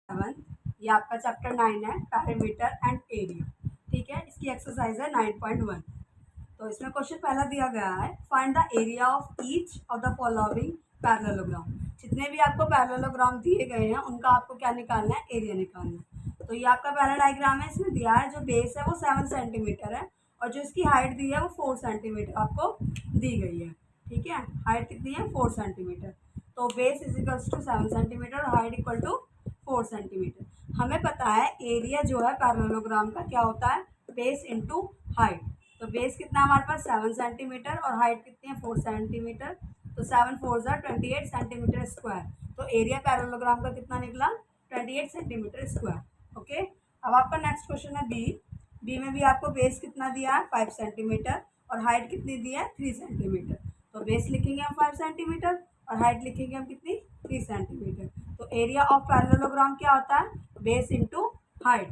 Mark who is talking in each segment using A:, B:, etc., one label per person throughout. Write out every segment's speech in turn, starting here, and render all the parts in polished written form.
A: 7 ये आपका चैप्टर 9 है पैरामीटर एंड एरिया। ठीक है, इसकी एक्सरसाइज है 9.1। तो इसमें क्वेश्चन पहला दिया गया है find the area of each of the following parallelogram. जितने भी आपको पैरेललोग्राम दिए गए हैं उनका आपको क्या निकालना है, एरिया निकालना है। तो ये आपका पहला डायग्राम है, इसमें दिया है जो बेस है वो 7 सेंटीमीटर है और जो इसकी हाइट दी है वो 4 सेंटीमीटर आपको दी गई है। ठीक है, हाइट कितनी है, 4 सेंटीमीटर। तो base is equals to 7 centimetre और हाइट इक्वल टू 4 सेंटीमीटर। हमें पता है एरिया जो है पैरेललोग्राम का क्या होता है, बेस इंटू हाइट। तो बेस कितना है हमारे पास 7 सेंटीमीटर और हाइट कितनी है 4 सेंटीमीटर। तो 7 4 28 सेंटीमीटर स्क्वायर। तो एरिया पैरेललोग्राम का कितना निकला, 28 सेंटीमीटर स्क्वायर। ओके, अब आपका नेक्स्ट क्वेश्चन है बी। बी में भी आपको बेस कितना दिया है 5 सेंटीमीटर और हाइट कितनी दी है 3 सेंटीमीटर। तो बेस लिखेंगे हम 5 सेंटीमीटर और हाइट लिखेंगे हम कितनी, 3 सेंटीमीटर। तो एरिया ऑफ पैरेललोग्राम क्या होता है, बेस इंटू हाइट।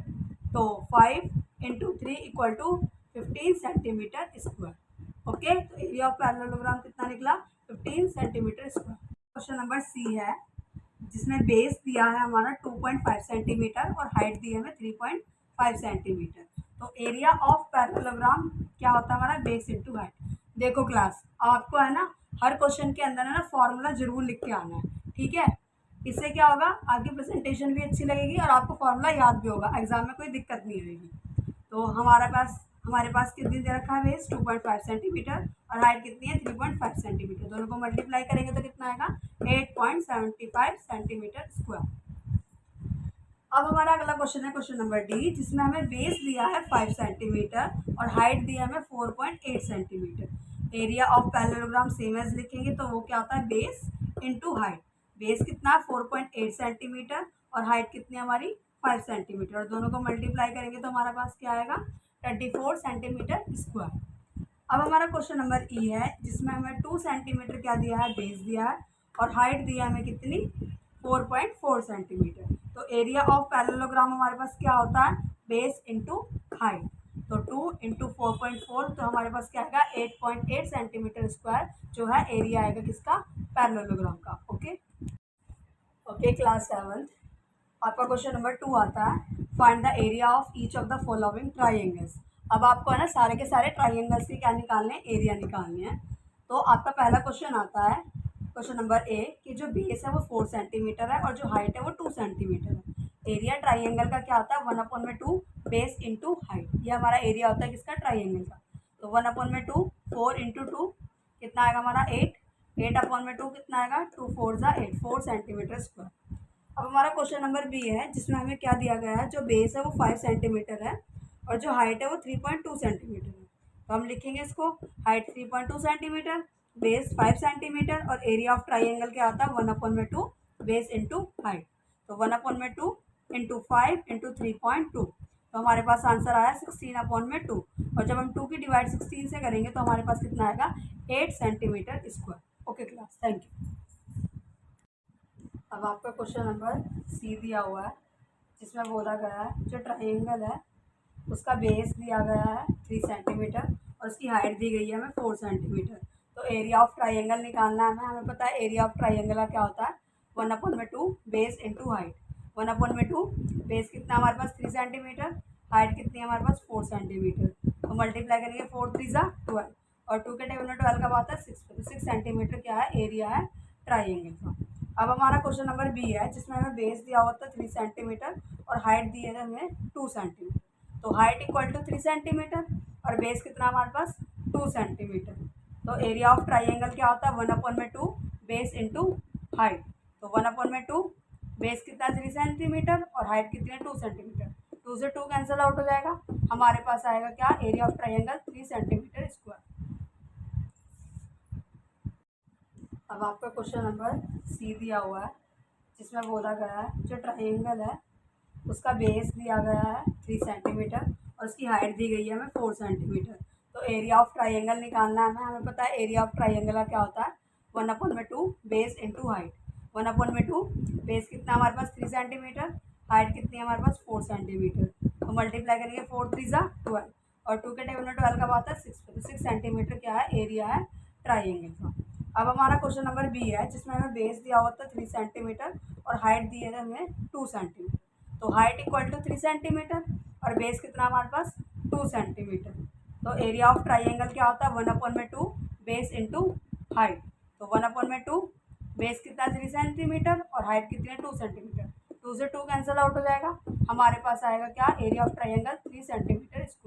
A: तो 5 into 3 equal to 15 centimetre square. Okay, तो एरिया ऑफ पैरेललोग्राम कितना निकला, 15 centimetre square. Question number C है जिसमें बेस दिया है हमारा 2.5 सेंटीमीटर और हाइट दी है हमें 3.5 सेंटीमीटर। तो एरिया ऑफ पैरेललोग्राम क्या होता है हमारा, बेस इंटू हाइट। देखो क्लास, आपको है ना हर क्वेश्चन के अंदर है ना फॉर्मूला जरूर लिख के आना है। ठीक है, इससे क्या होगा, आपकी प्रेजेंटेशन भी अच्छी लगेगी और आपको फॉर्मूला याद भी होगा, एग्जाम में कोई दिक्कत नहीं आएगी। तो हमारे पास कितनी दे रखा है बेस 2.5 सेंटीमीटर और हाइट कितनी है 3.5 सेंटीमीटर। दोनों को मल्टीप्लाई करेंगे तो कितना आएगा 8.75 सेंटीमीटर स्क्वायर। अब हमारा अगला क्वेश्चन है क्वेश्चन नंबर डी, जिसमें हमें बेस दिया है 5 सेंटीमीटर और हाइट दिया है हमें 4.8 centimetre. Area of parallelogram same as लिखेंगे तो वो क्या होता है, बेस इंटू हाइट। बेस कितना है 4.8 सेंटीमीटर और हाइट कितनी है हमारी 5 सेंटीमीटर और दोनों को मल्टीप्लाई करेंगे तो हमारे पास क्या आएगा 24 सेंटीमीटर स्क्वायर। अब हमारा क्वेश्चन नंबर ई है जिसमें हमें 2 सेंटीमीटर क्या दिया है, बेस दिया है और हाइट दिया है हमें कितनी 4.4 सेंटीमीटर। तो एरिया ऑफ पैरेललोग्राम हमारे पास क्या होता है, बेस इंटू हाइट। तो 2 इंटू 4.4 तो हमारे पास क्या आएगा 8.8 सेंटीमीटर स्क्वायर जो है एरिया आएगा किसका, पैरेललोग्राम का। ओके ओके क्लास 7 आपका क्वेश्चन नंबर 2 आता है find the area of each of the following triangles. अब आपको है ना सारे के सारे ट्राइंगल्स के क्या निकालने हैं, एरिया निकालने हैं। तो आपका पहला क्वेश्चन आता है क्वेश्चन नंबर ए कि जो बेस है वो 4 सेंटीमीटर है और जो हाइट है वो 2 सेंटीमीटर है। एरिया ट्राइंगल का क्या होता है 1/2 बेस इंटू हाइट। ये हमारा एरिया होता है किसका, ट्राइंगल का। तो 1/2 4 इंटू 2 कितना आएगा हमारा 8। 8/2 कितना आएगा 2 4 ज़ा 8 4 सेंटीमीटर स्क्वायर। अब हमारा क्वेश्चन नंबर बी है जिसमें हमें क्या दिया गया है, जो बेस है वो 5 सेंटीमीटर है और जो हाइट है वो 3.2 सेंटीमीटर है। तो हम लिखेंगे इसको हाइट 3.2 सेंटीमीटर, बेस 5 सेंटीमीटर और एरिया ऑफ ट्राइंगल क्या आता है 1/2 बेस इंटू हाइट। तो 1/2 इंटू 5 इंटू 3.2 तो हमारे पास आंसर आया 16/2 और जब हम 2 की डिवाइड 16 से करेंगे तो हमारे पास कितना आएगा 8 centimetre square. Okay class, thank you. अब आपका क्वेश्चन नंबर सी दिया हुआ है जिसमें बोला गया है जो ट्राइंगल है उसका बेस दिया गया है 3 सेंटीमीटर और उसकी हाइट दी गई है हमें 4 सेंटीमीटर। तो एरिया ऑफ ट्राइंगल निकालना है हमें पता है एरिया ऑफ ट्राइंगल का क्या होता है 1/2 बेस इंटू हाइट। 1/2 बेस कितना हमारे पास 3 सेंटीमीटर, हाइट कितनी है हमारे पास 4 सेंटीमीटर। तो मल्टीप्लाई करेंगे 4 3 ज़ा 12 और 2 के टेबल में 12 का बात है 6 पे। तो 6 सेंटीमीटर क्या है, एरिया है ट्राइंगल का। अब हमारा क्वेश्चन नंबर बी है जिसमें हमें बेस दिया हुआ था 3 सेंटीमीटर और हाइट दी है हमें 2 सेंटीमीटर। तो हाइट इक्वल टू 3 सेंटीमीटर और बेस कितना हमारे पास 2 सेंटीमीटर। तो एरिया ऑफ ट्राइंगल क्या होता है 1/2 बेस इंटू हाइट। तो 1/2 बेस कितना 3 सेंटीमीटर और हाइट कितनी है 2 सेंटीमीटर। 2 से 2 कैंसिल आउट हो जाएगा, हमारे पास आएगा क्या area of triangle 3 centimetre square. अब आपका क्वेश्चन नंबर सी दिया हुआ है जिसमें बोला गया है जो ट्राइंगल है उसका बेस दिया गया है 3 सेंटीमीटर और उसकी हाइट दी गई है हमें 4 सेंटीमीटर। तो एरिया ऑफ ट्राइंगल निकालना है हमें पता है एरिया ऑफ ट्राइंगल का क्या होता है 1/2 बेस इंटू हाइट। 1/2 बेस कितना हमारे पास 3 सेंटीमीटर, हाइट कितनी है हमारे पास 4 सेंटीमीटर। तो मल्टीप्लाई करेंगे 4 3 ज़ा 12 और 2 के टेबल में 12 का बात है 6 पे। तो 6 सेंटीमीटर क्या है, एरिया है ट्राइंगल का। अब हमारा क्वेश्चन नंबर बी है जिसमें हमें बेस दिया हुआ था 3 सेंटीमीटर और हाइट दी है हमें 2 सेंटीमीटर। तो हाइट इक्वल टू 3 सेंटीमीटर और बेस कितना हमारे पास 2 सेंटीमीटर। तो एरिया ऑफ ट्राइंगल क्या होता है 1/2 बेस इंटू हाइट। तो 1/2 बेस कितना 3 सेंटीमीटर और हाइट कितनी है 2 सेंटीमीटर। 2 से 2 कैंसिल आउट हो जाएगा, हमारे पास आएगा क्या area of triangle 3 centimetre square.